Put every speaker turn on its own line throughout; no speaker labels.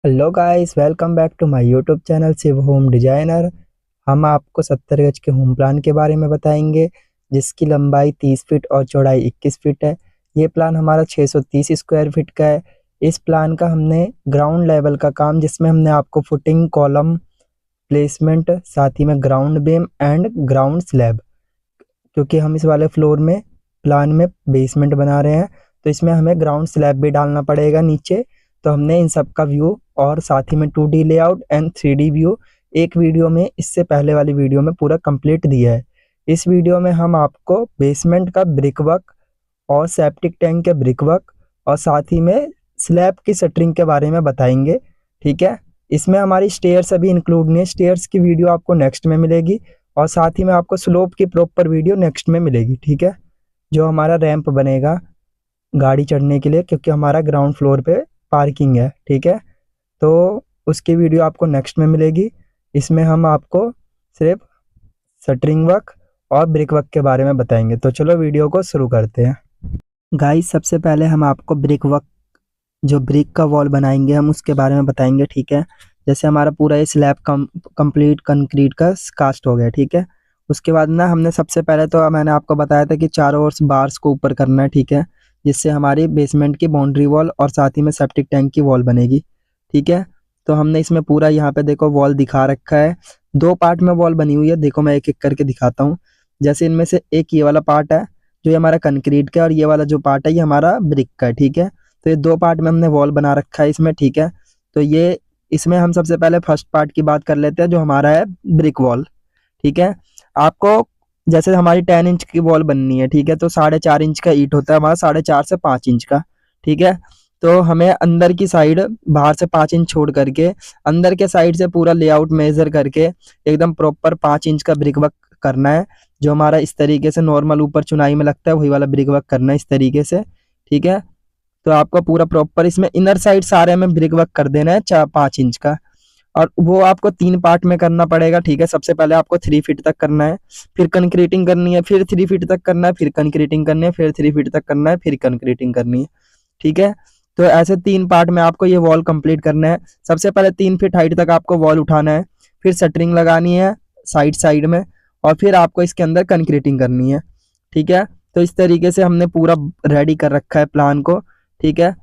Hello guys, welcome back to my YouTube channel Shiv home designer. हम आपको 70 गज के होम प्लान के बारे में बताएंगे, जिसकी लंबाई 30 फीट और चौड़ाई 21 फीट है। ये प्लान हमारा 630 स्क्वायर फीट का है। इस प्लान का हमने ग्राउंड लेवल का काम, जिसमें हमने आपको फुटिंग, कॉलम प्लेसमेंट, साथ ही में ग्राउंड बेम एंड ग्राउंड स्लैब, क्योंकि हम इस वाले फ्लोर में प्लान में बेसमेंट बना रहे हैं, तो इसमें हमें ग्राउंड स्लैब भी डालना पड़ेगा नीचे। तो हमने इन सब का व्यू और साथ ही में 2D layout and 3D view एक वीडियो में, इससे पहले वाली वीडियो में पूरा कंप्लीट दिया है। इस वीडियो में हम आपको बेसमेंट का ब्रिक वर्क और सेप्टिक टैंक के ब्रिक वर्क और साथ ही में स्लैब की शटरिंग के बारे में बताएंगे। ठीक है, इसमें हमारी स्टेयर्स अभी इंक्लूड नहीं है। स्टेयर्स की वीडियो आपको नेक्स्ट में मिलेगी और साथ ही में आपको स्लोप की प्रॉपर वीडियो नेक्स्ट में मिलेगी। ठीक है, जो हमारा रैंप बनेगा गाड़ी चढ़ने के लिए, क्योंकि हमारा ग्राउंड फ्लोर पे पार्किंग है। ठीक है, तो उसकी वीडियो आपको नेक्स्ट में मिलेगी। इसमें हम आपको सिर्फ शटरिंग वर्क और ब्रिक वर्क के बारे में बताएंगे। तो चलो वीडियो को शुरू करते हैं। गाइस, सबसे पहले हम आपको ब्रिक वर्क, जो ब्रिक का वॉल बनाएंगे हम, उसके बारे में बताएंगे। ठीक है, जैसे हमारा पूरा ये स्लैब कंप्लीट कंक्रीट का कास्ट हो गया। ठीक है, उसके बाद ना हमने सबसे पहले तो मैंने आपको बताया था कि चारों ओर से बार्स को ऊपर करना है। ठीक है, जिससे हमारी बेसमेंट की बाउंड्री वॉल और साथ ही में सेप्टिक टैंक की वॉल बनेगी। ठीक है, तो हमने इसमें पूरा यहाँ पे देखो वॉल दिखा रखा है। दो पार्ट में वॉल बनी हुई है। देखो मैं एक एक करके दिखाता हूँ। जैसे इनमें से एक ये वाला पार्ट है जो ये हमारा कंक्रीट का है, और ये वाला जो पार्ट है ये हमारा ब्रिक का है। ठीक है, तो ये दो पार्ट में हमने वॉल बना रखा है इसमें। ठीक है, तो ये इसमें हम सबसे पहले फर्स्ट पार्ट की बात कर लेते हैं, जो हमारा है ब्रिक वॉल। ठीक है, आपको जैसे हमारी 10 इंच की वॉल बननी है। ठीक है, तो 4.5 इंच का ईट होता है हमारा, 4.5 से 5 इंच का। ठीक है, तो हमें अंदर की साइड बाहर से 5 इंच छोड़ करके अंदर के साइड से पूरा लेआउट मेजर करके एकदम प्रॉपर 5 इंच का ब्रिक वर्क करना है। जो हमारा इस तरीके से नॉर्मल ऊपर चुनाई में लगता है, वही वाला ब्रिक वर्क करना है इस तरीके से। ठीक है, तो आपको पूरा प्रॉपर इसमें इनर साइड सारे में ब्रिक वर्क कर देना है 5 इंच का, और वो आपको 3 पार्ट में करना पड़ेगा। ठीक है, सबसे पहले आपको 3 फीट तक करना है, फिर कंक्रीटिंग करनी है, फिर 3 फीट तक करना है, फिर कंक्रीटिंग करनी है, फिर 3 फीट तक करना है, फिर कंक्रीटिंग करनी है। ठीक है, तो ऐसे 3 पार्ट में आपको ये वॉल कंप्लीट करना है। सबसे पहले 3 फीट हाइट तक आपको वॉल उठाना है, फिर शटरिंग लगानी है साइड साइड में, और फिर आपको इसके अंदर कंक्रीटिंग करनी है। ठीक है, तो इस तरीके से हमने पूरा रेडी कर रखा है प्लान को। ठीक है,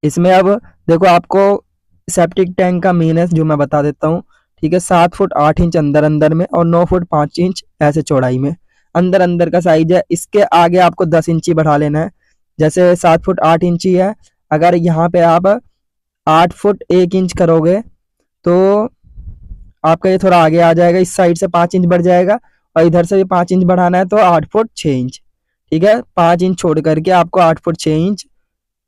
इसमें अब देखो आपको सेप्टिक टैंक का मेन है जो मैं बता देता हूँ। ठीक है, 7 फुट 8 इंच अंदर अंदर में और 9 फुट 5 इंच ऐसे चौड़ाई में अंदर अंदर का साइज है। इसके आगे आपको 10 इंची बढ़ा लेना है। जैसे 7 फुट 8 इंची है, अगर यहाँ पे आप 8 फुट 1 इंच करोगे तो आपका ये थोड़ा आगे आ जाएगा, इस साइड से 5 इंच बढ़ जाएगा, और इधर से भी 5 इंच बढ़ाना है तो 8 फुट 6 इंच। ठीक है, 5 इंच छोड़ करके आपको 8 फुट 6 इंच,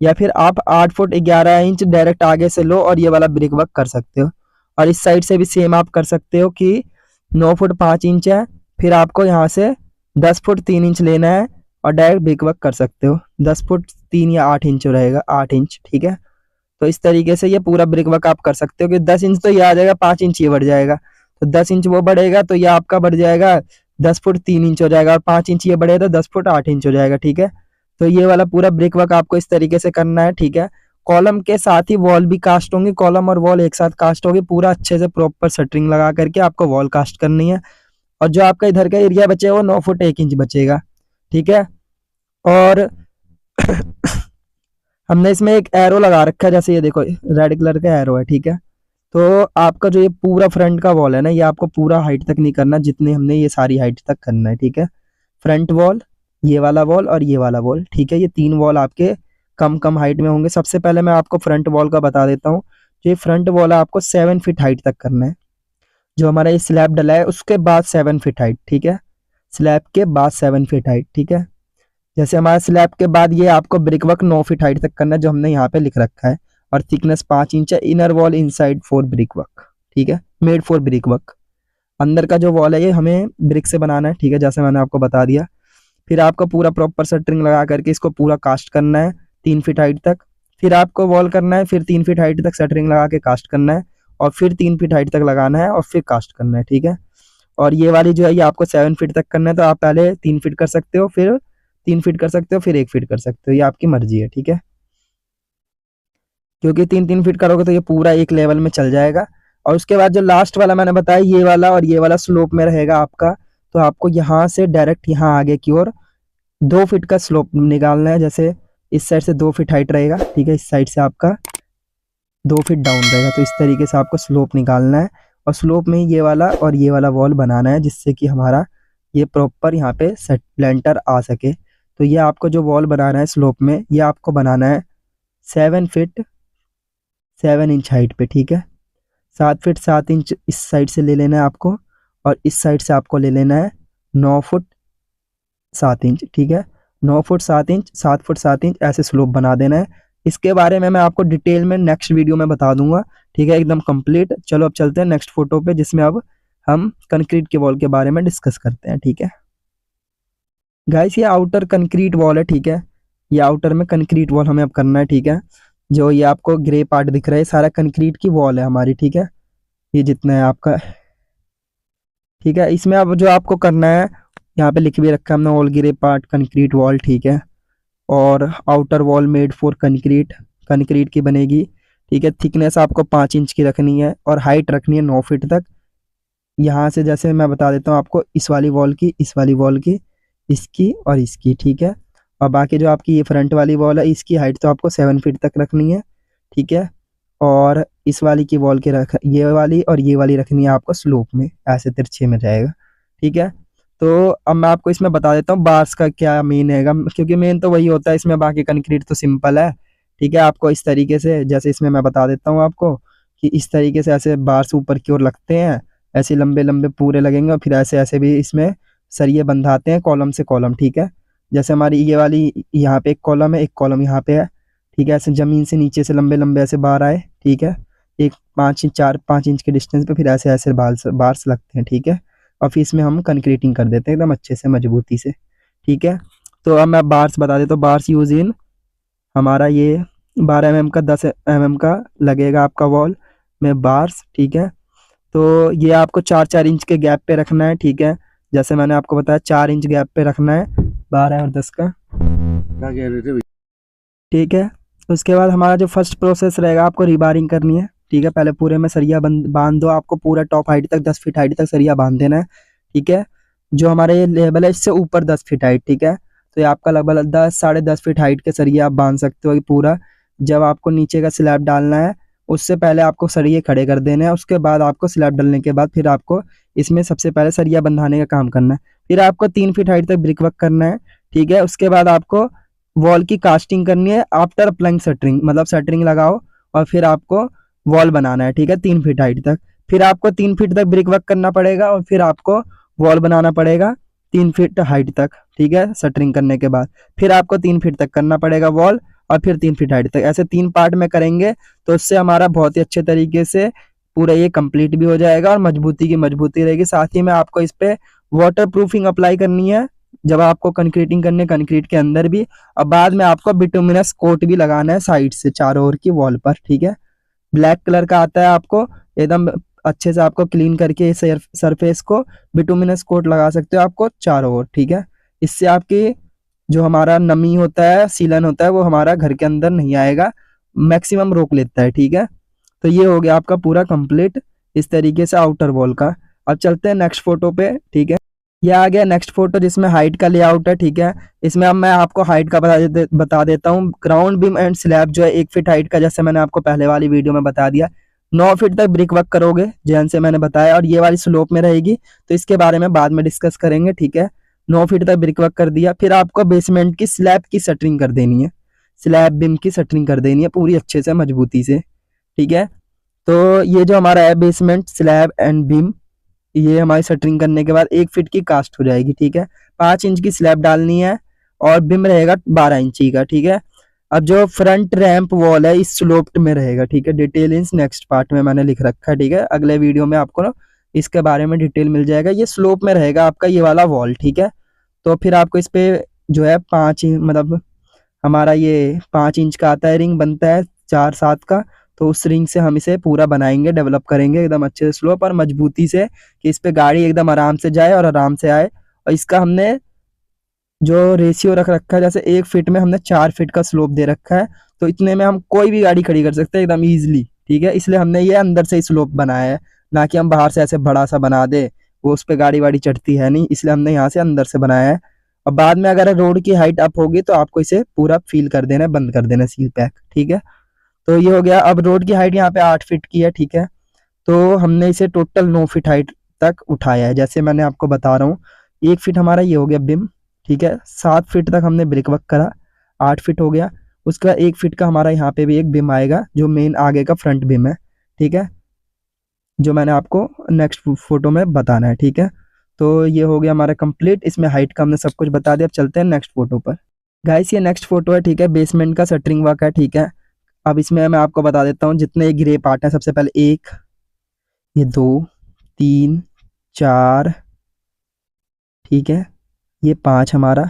या फिर आप 8 फुट 11 इंच डायरेक्ट आगे से लो और ये वाला ब्रिक वर्क कर सकते हो। और इस साइड से भी सेम आप कर सकते हो कि 9 फुट 5 इंच है, फिर आपको यहाँ से 10 फुट 3 इंच लेना है और डायरेक्ट ब्रिक वर्क कर सकते हो। 10 फुट 3 या 8 इंच रहेगा, 8 इंच। ठीक है, तो इस तरीके से ये पूरा ब्रिक वर्क आप कर सकते हो कि 10 इंच तो ये आ जाएगा, 5 इंच ये बढ़ जाएगा, तो 10 इंच वो बढ़ेगा तो ये आपका बढ़ जाएगा 10 फुट 3 इंच हो जाएगा, और 5 इंच ये बढ़ेगा तो 10 फुट 8 इंच हो जाएगा। ठीक है, तो ये वाला पूरा ब्रिक वर्क आपको इस तरीके से करना है। ठीक है, कॉलम के साथ ही वॉल भी कास्ट होंगी, कॉलम और वॉल एक साथ कास्ट होगी, पूरा अच्छे से प्रॉपर शटरिंग लगा करके आपको वॉल कास्ट करनी है। और जो आपका इधर का एरिया बचेगा वो 9 फुट 1 इंच बचेगा। ठीक है, और हमने इसमें एक एरो लगा रखा है, जैसे ये देखो रेड कलर का एरो है। ठीक है, तो आपका जो ये पूरा फ्रंट का वॉल है ना, ये आपको पूरा हाइट तक नहीं करना, जितने हमने ये सारी हाइट तक करना है। ठीक है, फ्रंट वॉल, ये वाला वॉल और ये वाला वॉल। ठीक है, ये 3 वॉल आपके कम कम हाइट में होंगे। सबसे पहले मैं आपको फ्रंट वॉल का बता देता हूँ। जो ये फ्रंट वॉल है आपको 7 फीट हाइट तक करना है। जो हमारा ये स्लैब डला है उसके बाद 7 फीट हाइट। ठीक है, स्लैब के बाद 7 फीट हाइट। ठीक है, जैसे हमारे स्लैब के बाद ये आपको ब्रिक वर्क 9 फीट हाइट तक करना है, जो हमने यहाँ पे लिख रखा है, और थिकनेस 5 इंच है। Inner wall inside for brick work. ठीक है, मेड फॉर ब्रिक वर्क। अंदर का जो वॉल है ये हमें ब्रिक से बनाना है। ठीक है, जैसे मैंने आपको बता दिया। फिर आपको पूरा प्रॉपर शटरिंग लगा करके इसको पूरा कास्ट करना है 3 फीट हाइट तक। फिर आपको वॉल करना है, फिर 3 फीट हाइट तक शटरिंग लगा के कास्ट करना है, और फिर 3 फीट हाइट तक लगाना है और फिर कास्ट करना है। ठीक है, और ये वाली जो है ये आपको 7 फीट तक करना है, तो आप पहले 3 फीट कर सकते हो, फिर 3 फीट कर सकते हो, फिर 1 फीट कर सकते हो, ये आपकी मर्जी है। ठीक है, क्योंकि 3-3 फीट करोगे तो ये पूरा एक लेवल में चल जाएगा। और उसके बाद जो लास्ट वाला मैंने बताया, ये वाला और ये वाला स्लोप में रहेगा आपका, तो आपको यहाँ से डायरेक्ट यहाँ आगे की ओर 2 फीट का स्लोप निकालना है। जैसे इस साइड से 2 फीट हाइट रहेगा, ठीक है, इस साइड से आपका 2 फीट डाउन रहेगा, तो इस तरीके से आपको स्लोप निकालना है। और स्लोप में ही ये वाला और ये वाला वॉल बनाना है, जिससे कि हमारा ये प्रॉपर यहाँ पे सेट लेंटर आ सके। तो ये आपको जो वॉल बनाना है स्लोप में, ये आपको बनाना है 7 फीट 7 इंच हाइट पे, ठीक है। 7 फीट 7 इंच इस साइड से ले लेना है आपको, और इस साइड से आपको ले लेना है 9 फुट 7 इंच, ठीक है। 9 फुट 7 इंच, 7 फुट 7 इंच ऐसे स्लोप बना देना है। इसके बारे में मैं आपको डिटेल में नेक्स्ट वीडियो में बता दूंगा, ठीक है, एकदम कंप्लीट। चलो अब चलते हैं नेक्स्ट फोटो पे, जिसमें अब हम कंक्रीट के वॉल के बारे में डिस्कस करते हैं, ठीक है। गाइस ये आउटर कंक्रीट वॉल है, ठीक है। ये आउटर में कंक्रीट वॉल हमें अब करना है, ठीक है। जो ये आपको ग्रे पार्ट दिख रहा है, सारा कंक्रीट की वॉल है हमारी, ठीक है। ये जितना है आपका, ठीक है। इसमें अब जो आपको करना है, यहाँ पे लिख भी रखा है हमने, all grey part concrete wall, ठीक है। और outer wall made for concrete, concrete की बनेगी, ठीक है। थिकनेस आपको 5 इंच की रखनी है और हाइट रखनी है 9 फीट तक। यहाँ से जैसे मैं बता देता हूँ आपको, इस वाली वॉल की, इस वाली वॉल की, इसकी और इसकी, ठीक है। और बाकी जो आपकी ये फ्रंट वाली वॉल है, इसकी हाइट तो आपको 7 फीट तक रखनी है, ठीक है। और इस वाली की वॉल के रख, ये वाली और ये वाली रखनी है आपको स्लोप में, ऐसे तिरछे में जाएगा, ठीक है। तो अब मैं आपको इसमें बता देता हूँ बार्स का क्या मेन है, क्योंकि मेन तो वही होता है इसमें, बाकी कंक्रीट तो सिंपल है, ठीक है। आपको इस तरीके से, जैसे इसमें मैं बता देता हूँ आपको कि इस तरीके से ऐसे बार्स ऊपर की ओर लगते हैं, ऐसे लंबे लंबे पूरे लगेंगे, और फिर ऐसे ऐसे भी इसमें सरिये बंधाते हैं कॉलम से कॉलम, ठीक है। जैसे हमारी ये वाली यहाँ पे एक कॉलम है, एक कॉलम यहाँ पे है, ठीक है। ऐसे जमीन से नीचे से लंबे लंबे ऐसे बार आए, ठीक है। एक 5 इंच 4-5 इंच के डिस्टेंस पे फिर ऐसे ऐसे बार्स लगते हैं, ठीक है। और फिर इसमें हम कंक्रीटिंग कर देते हैं एकदम अच्छे से मजबूती से, ठीक है। तो अब मैं बार्स बता देता हूँ। बार्स यूज इन हमारा ये 12 mm का 10 mm का लगेगा आपका वॉल में बार्स, ठीक है। तो ये आपको 4-4 इंच के गैप पे रखना है, ठीक है। जैसे मैंने आपको बताया 4 इंच गैप पे रखना है 12 और 10 का, ठीक है। उसके बाद हमारा जो फर्स्ट प्रोसेस रहेगा, आपको रिबारिंग करनी है, ठीक है। पहले पूरे में सरिया बांध दो, आपको पूरा टॉप हाइट तक 10 फीट हाइट तक सरिया बांध देना है, ठीक है। जो हमारे ये लेवल है इससे ऊपर 10 फीट हाइट, ठीक है। तो ये आपका लगभग 10-10.5 फीट हाइट के सरिया आप बांध सकते हो ये पूरा। जब आपको नीचे का स्लैब डालना है, उससे पहले आपको सरिये खड़े कर देने हैं, उसके बाद आपको स्लैब डालने के बाद फिर आपको इसमें सबसे पहले सरिया बंधाने का काम करना है। फिर आपको 3 फीट हाइट तक ब्रिक वर्क करना है, ठीक है। उसके बाद आपको वॉल की कास्टिंग करनी है आफ्टर अप्लाइंग शटरिंग, मतलब शटरिंग लगाओ और फिर आपको वॉल बनाना है, ठीक है, 3 फीट हाइट तक। फिर आपको 3 फीट तक ब्रिक वर्क करना पड़ेगा और फिर आपको वॉल बनाना पड़ेगा 3 फीट हाइट तक, ठीक है, शटरिंग करने के बाद। फिर आपको 3 फीट तक करना पड़ेगा वॉल, और फिर 3 फीट हाइट तक, ऐसे 3 पार्ट में करेंगे तो इससे हमारा बहुत ही अच्छे तरीके से पूरा ये कंप्लीट भी हो जाएगा और मजबूती की मजबूती रहेगी। साथ ही में आपको इस पे वाटर प्रूफिंग अप्लाई करनी है जब आपको कंक्रीटिंग करने, कंक्रीट के अंदर भी। और बाद में आपको बिटुमिनस कोट भी लगाना है साइड से चारों ओर की वॉल पर, ठीक है। ब्लैक कलर का आता है, आपको एकदम अच्छे से आपको क्लीन करके सरफेस को बिटुमिनस कोट लगा सकते हो आपको चारों ओर, ठीक है। इससे आपकी जो हमारा नमी होता है, सीलन होता है, वो हमारा घर के अंदर नहीं आएगा, मैक्सिमम रोक लेता है, ठीक है। तो ये हो गया आपका पूरा कंप्लीट इस तरीके से आउटर वॉल का। अब चलते हैं नेक्स्ट फोटो पे, ठीक है। ये आ गया नेक्स्ट फोटो जिसमें हाइट का लेआउट है, ठीक है। इसमें अब मैं आपको हाइट का बता देता हूँ। ग्राउंड बीम एंड स्लैब जो है 1 फीट हाइट का, जैसे मैंने आपको पहले वाली वीडियो में बता दिया। 9 फीट तक ब्रिक वर्क करोगे जैसे मैंने बताया, और ये वाली स्लोप में रहेगी, तो इसके बारे में बाद में डिस्कस करेंगे, ठीक है। 9 फीट तक ब्रिक वर्क कर दिया, फिर आपको बेसमेंट की स्लैब की शटरिंग कर देनी है, स्लैब बीम की शटरिंग कर देनी है पूरी अच्छे से मजबूती से, ठीक है। तो ये जो हमारा है बेसमेंट स्लैब एंड बीम, ये हमारी शटरिंग करने के बाद 1 फीट की कास्ट हो जाएगी, ठीक है। 5 इंच की स्लैब डालनी है और बिम रहेगा 12 इंची का, ठीक है। अब जो फ्रंट रैंप वॉल है इस स्लोप्ड में रहेगा, ठीक है। डिटेल इन नेक्स्ट पार्ट में मैंने लिख रखा है, ठीक है। अगले वीडियो में आपको ना इसके बारे में डिटेल मिल जाएगा। ये स्लोप में रहेगा आपका ये वाला वॉल, ठीक है। तो फिर आपको इस पे जो है 5 मतलब हमारा ये 5 इंच का आता है, रिंग बनता है 4-7 का, तो उस रिंग से हम इसे पूरा बनाएंगे, डेवलप करेंगे एकदम अच्छे से स्लोप और मजबूती से, कि इस पे गाड़ी एकदम आराम से जाए और आराम से आए। और इसका हमने जो रेशियो रख रखा है, जैसे 1 फीट में हमने 4 फीट का स्लोप दे रखा है, तो इतने में हम कोई भी गाड़ी खड़ी कर सकते हैं एकदम ईजिली, ठीक है। इसलिए हमने ये अंदर से ही स्लोप बनाया है, ना कि हम बाहर से ऐसे बड़ा सा बना दे, वो उस पर गाड़ी वाड़ी चढ़ती है नहीं, इसलिए हमने यहाँ से अंदर से बनाया है। और बाद में अगर रोड की हाइट अप होगी तो आपको इसे पूरा फील कर देना है, बंद कर देना सील पैक, ठीक है। तो ये हो गया। अब रोड की हाइट यहाँ पे 8 फीट की है, ठीक है। तो हमने इसे टोटल 9 फीट हाइट तक उठाया है, जैसे मैंने आपको बता रहा हूँ। 1 फीट हमारा ये हो गया बिम, ठीक है। 7 फीट तक हमने ब्रिक वर्क करा, 8 फीट हो गया। उसका 1 फीट का हमारा यहाँ पे भी एक बिम आएगा, जो मेन आगे का फ्रंट बिम है, ठीक है, जो मैंने आपको नेक्स्ट फोटो में बताना है, ठीक है। तो ये हो गया हमारा कंप्लीट, इसमें हाइट का हमने सब कुछ बता दिया। अब चलते हैं नेक्स्ट फोटो पर। गाइस ये नेक्स्ट फोटो है, ठीक है, बेसमेंट का शटरिंग वर्क है, ठीक है। अब इसमें मैं आपको बता देता हूँ जितने ग्रे पार्ट है। सबसे पहले एक, ये 2, 3, 4, ठीक है, ये 5 हमारा।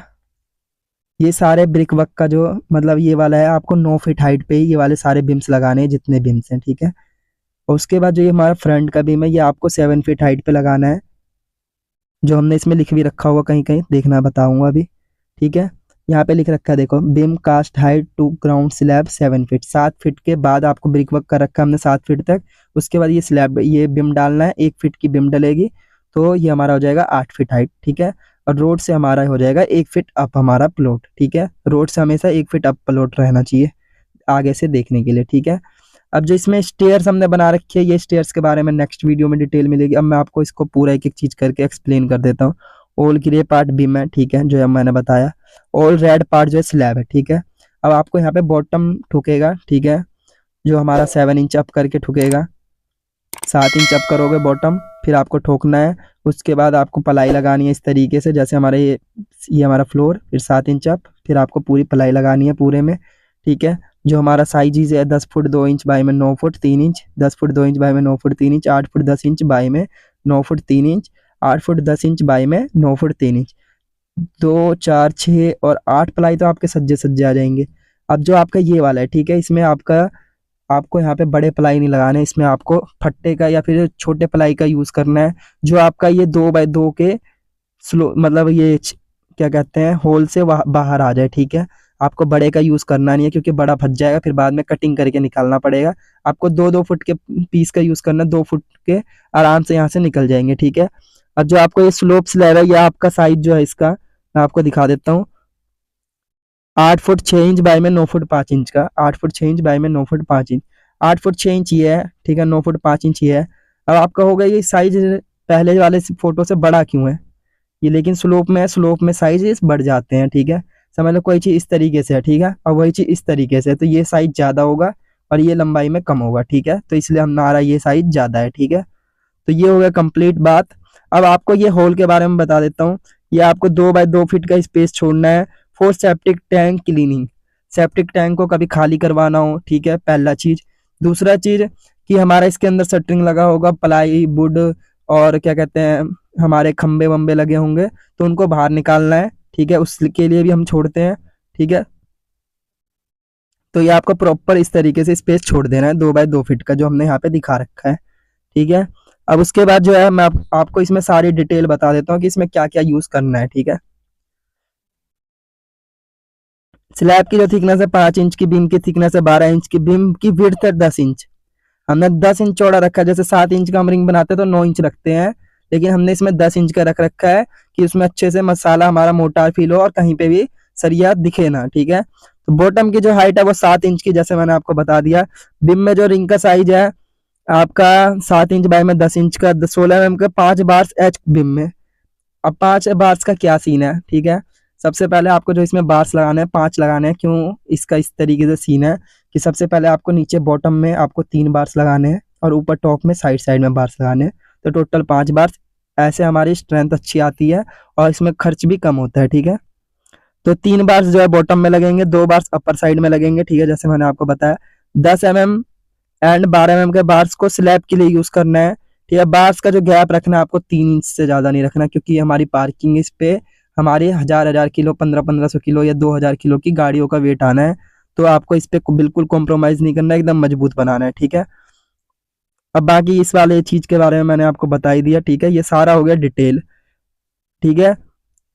ये सारे ब्रिक वर्क का जो मतलब ये वाला है, आपको 9 फीट हाइट पे ही ये वाले सारे बिम्स लगाने हैं, जितने बिम्स हैं, ठीक है। और उसके बाद जो ये हमारा फ्रंट का बीम है, ये आपको 7 फीट हाइट पे लगाना है, जो हमने इसमें लिख भी रखा होगा, कहीं कहीं देखना बताऊंगा अभी, ठीक है। यहाँ पे लिख रखा है, देखो, beam cast height to ground slab 7 feet. 7 feet के बाद आपको ब्रिक वर्क कर रखा है हमने 7 फीट तक। उसके बाद ये स्लैब, ये बिम डालना है, 1 फीट की बिम डलेगी, तो ये हमारा हो जाएगा 8 फीट हाइट, ठीक है। और रोड से हमारा हो जाएगा 1 फीट अप हमारा प्लॉट, ठीक है। रोड से हमेशा 1 फीट अप प्लॉट रहना चाहिए आगे से देखने के लिए, ठीक है। अब जो इसमें स्टेयर्स हमने बना रखी है, ये स्टेयर्स के बारे में नेक्स्ट वीडियो में डिटेल मिलेगी। अब मैं आपको इसको पूरा एक एक चीज करके एक्सप्लेन कर देता हूँ। ऑल ग्रे पार्ट बीम है, ठीक है, जो मैंने बताया। ऑल रेड पार्ट जो है स्लैब है, ठीक है। अब आपको यहाँ पे बॉटम ठुकेगा, ठीक है, जो हमारा 7 इंच अप करके ठुकेगा। 7 इंच अप करोगे बॉटम, फिर आपको ठोकना है। उसके बाद आपको पलाई लगानी है इस तरीके से, जैसे हमारे ये हमारा फ्लोर, फिर 7 इंच अप, फिर आपको पूरी पलाई लगानी है पूरे में, ठीक है। जो हमारा साइज है 10 फुट 2 इंच बाई में 9 foot 3 inch, 10 foot 2 inch by में 9 foot 3 inch, 8 foot 10 inch by में 9 foot 3 inch, 8 foot 10 inch by में 9 फुट 3 इंच। 2 4 6 और 8 प्लाई तो आपके सज्जे सज्जे आ जाएंगे। अब जो आपका ये वाला है, ठीक है, इसमें आपको यहाँ पे बड़े प्लाई नहीं लगाने, इसमें आपको फट्टे का या फिर छोटे प्लाई का यूज करना है, जो आपका ये 2 बाई 2 के स्लो मतलब ये क्या कहते हैं, होल से बाहर आ जाए, ठीक है। आपको बड़े का यूज करना नहीं है, क्योंकि बड़ा फंस जाएगा, फिर बाद में कटिंग करके निकालना पड़ेगा। आपको 2 2 फुट के पीस का यूज करना है, 2 फुट के आराम से यहाँ से निकल जाएंगे, ठीक है। अब जो आपको ये स्लोप स्लैब है, या आपका साइज जो है इसका, मैं आपको दिखा देता हूँ। 8 फुट 6 इंच बाई में 9 फुट 5 इंच का, 8 फुट 6 इंच बाई में 9 फुट 5 इंच, 8 फुट 6 इंच ये है, ठीक है, 9 फुट 5 इंच ये है। अब आपका होगा ये साइज पहले वाले फोटो से बड़ा क्यों है ये, लेकिन स्लोप में है, स्लोप में साइज बढ़ जाते हैं, ठीक है। समझ लो कोई चीज इस तरीके से है, ठीक है, और वही चीज इस तरीके से है, तो ये साइज ज्यादा होगा और ये लंबाई में कम होगा, ठीक है। तो इसलिए हमारा ये साइज ज्यादा है, ठीक है। तो ये हो गया कंप्लीट बात। अब आपको ये होल के बारे में बता देता हूँ। ये आपको 2 बाई 2 फीट का स्पेस छोड़ना है for septic tank cleaning. Septic tank को कभी खाली करवाना हो, ठीक है, पहला चीज। दूसरा चीज कि हमारा इसके अंदर शटरिंग लगा होगा, प्लाई वुड और क्या कहते हैं, हमारे खंबे वंबे लगे होंगे, तो उनको बाहर निकालना है, ठीक है, उसके लिए भी हम छोड़ते हैं, ठीक है। तो ये आपको प्रॉपर इस तरीके से स्पेस छोड़ देना है 2 बाई 2 फीट का, जो हमने यहाँ पे दिखा रखा है, ठीक है। अब उसके बाद जो है मैं आपको इसमें सारी डिटेल बता देता हूँ कि इसमें क्या क्या यूज करना है, ठीक है। स्लैब की जो थिकनेस है 5 इंच की, बीम की थिकनेस है 12 इंच की, बीम की विड्थ है 10 इंच। हमने 10 इंच चौड़ा रखा है, जैसे 7 इंच का हम रिंग बनाते हैं तो 9 इंच रखते हैं, लेकिन हमने इसमें 10 इंच का रख रखा है कि उसमें अच्छे से मसाला हमारा मोटा फील हो और कहीं पे भी सरिया दिखे ना, ठीक है। तो बॉटम की जो हाइट है वो 7 इंच की, जैसे मैंने आपको बता दिया। बिम में जो रिंग का साइज है आपका 7 इंच बाय में 10 इंच का, 16 mm का 5 बार्स एच बिम में। अब 5 बार्स का क्या सीन है, ठीक है। सबसे पहले आपको जो इसमें बार्स लगाने हैं 5 लगाने हैं। क्यों इसका इस तरीके से सीन है कि सबसे पहले आपको नीचे बॉटम में आपको 3 बार्स लगाने हैं और ऊपर टॉप में साइड साइड में बार्स लगाने हैं, तो टोटल 5 बार्स। ऐसे हमारी स्ट्रेंथ अच्छी आती है और इसमें खर्च भी कम होता है, ठीक है। तो 3 बार्स जो है बॉटम में लगेंगे, 2 बार्स अपर साइड में लगेंगे, ठीक है, जैसे मैंने आपको बताया। 10 mm एंड 12 mm के बार्स को स्लैब के लिए यूज करना है, ठीक है। बार्स का जो गैप रखना है आपको 3 इंच से ज्यादा नहीं रखना, क्योंकि हमारी पार्किंग इस पे हमारे 1000 किलो 1500 किलो या 2000 किलो की गाड़ियों का वेट आना है, तो आपको इस पे बिल्कुल कॉम्प्रोमाइज नहीं करना है, एकदम मजबूत बनाना है, ठीक है। अब बाकी इस वाले चीज के बारे में मैंने आपको बता ही दिया, ठीक है, ये सारा हो गया डिटेल, ठीक है।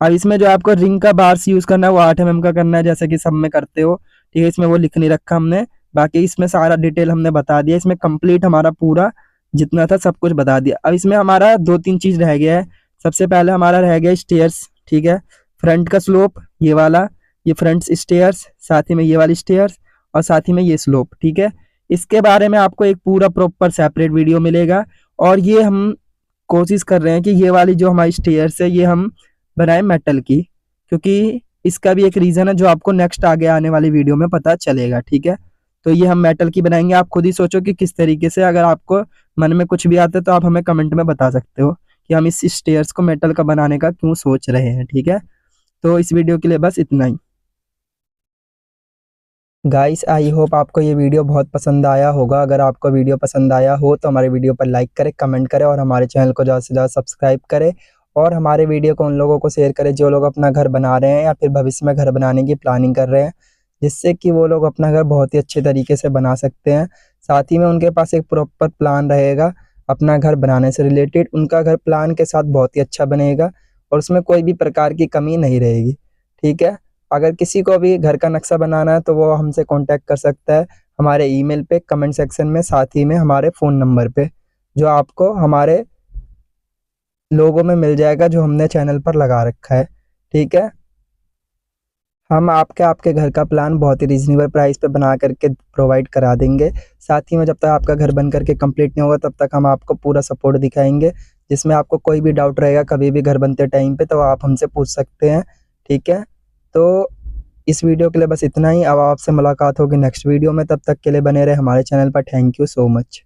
अब इसमें जो आपको रिंग का बार्स यूज़ करना है वो 8 mm का करना है, जैसे कि सब में करते हो, ठीक है। इसमें वो लिख नहीं रखा हमने, बाकी इसमें सारा डिटेल हमने बता दिया। इसमें कंप्लीट हमारा पूरा जितना था सब कुछ बता दिया। अब इसमें हमारा 2-3 चीज़ रह गया है। सबसे पहले हमारा रह गया स्टेयर्स, ठीक है। फ्रंट का स्लोप ये वाला, ये फ्रंट स्टेयर्स, साथ ही में ये वाली स्टेयर्स और साथ ही में ये स्लोप, ठीक है। इसके बारे में आपको एक पूरा प्रॉपर सेपरेट वीडियो मिलेगा। और ये हम कोशिश कर रहे हैं कि ये वाली जो हमारी स्टेयर्स है ये हम बनाए मेटल की, क्योंकि इसका भी एक रीज़न है जो आपको नेक्स्ट आगे आने वाली वीडियो में पता चलेगा, ठीक है। तो ये हम मेटल की बनाएंगे। आप खुद ही सोचो कि किस तरीके से, अगर आपको मन में कुछ भी आता है तो आप हमें कमेंट में बता सकते हो कि हम इस स्टेयर्स को मेटल का बनाने का क्यों सोच रहे हैं, ठीक है। तो इस वीडियो के लिए बस इतना ही। गाइस आई होप आपको ये वीडियो बहुत पसंद आया होगा। अगर आपको वीडियो पसंद आया हो तो हमारे वीडियो पर लाइक करें, कमेंट करें और हमारे चैनल को ज़्यादा से ज़्यादा सब्सक्राइब करें। और हमारे वीडियो को उन लोगों को शेयर करें जो लोग अपना घर बना रहे हैं या फिर भविष्य में घर बनाने की प्लानिंग कर रहे हैं, जिससे कि वो लोग अपना घर बहुत ही अच्छे तरीके से बना सकते हैं। साथ ही में उनके पास एक प्रॉपर प्लान रहेगा अपना घर बनाने से रिलेटेड। उनका घर प्लान के साथ बहुत ही अच्छा बनेगा और उसमें कोई भी प्रकार की कमी नहीं रहेगी, ठीक है। अगर किसी को भी घर का नक्शा बनाना है तो वो हमसे कांटेक्ट कर सकता है हमारे ईमेल पे, कमेंट सेक्शन में, साथ ही में हमारे फ़ोन नंबर पे, जो आपको हमारे लोगों में मिल जाएगा जो हमने चैनल पर लगा रखा है, ठीक है। हम आपके घर का प्लान बहुत ही रीज़नेबल प्राइस पे बना करके प्रोवाइड करा देंगे। साथ ही में जब तक आपका घर बन करके कंप्लीट नहीं होगा तब तक हम आपको पूरा सपोर्ट दिखाएंगे। जिसमें आपको कोई भी डाउट रहेगा कभी भी घर बनते टाइम पे तो आप हमसे पूछ सकते हैं, ठीक है। तो इस वीडियो के लिए बस इतना ही। अब आपसे मुलाकात होगी नेक्स्ट वीडियो में, तब तक के लिए बने रहे हमारे चैनल पर। Thank you so much.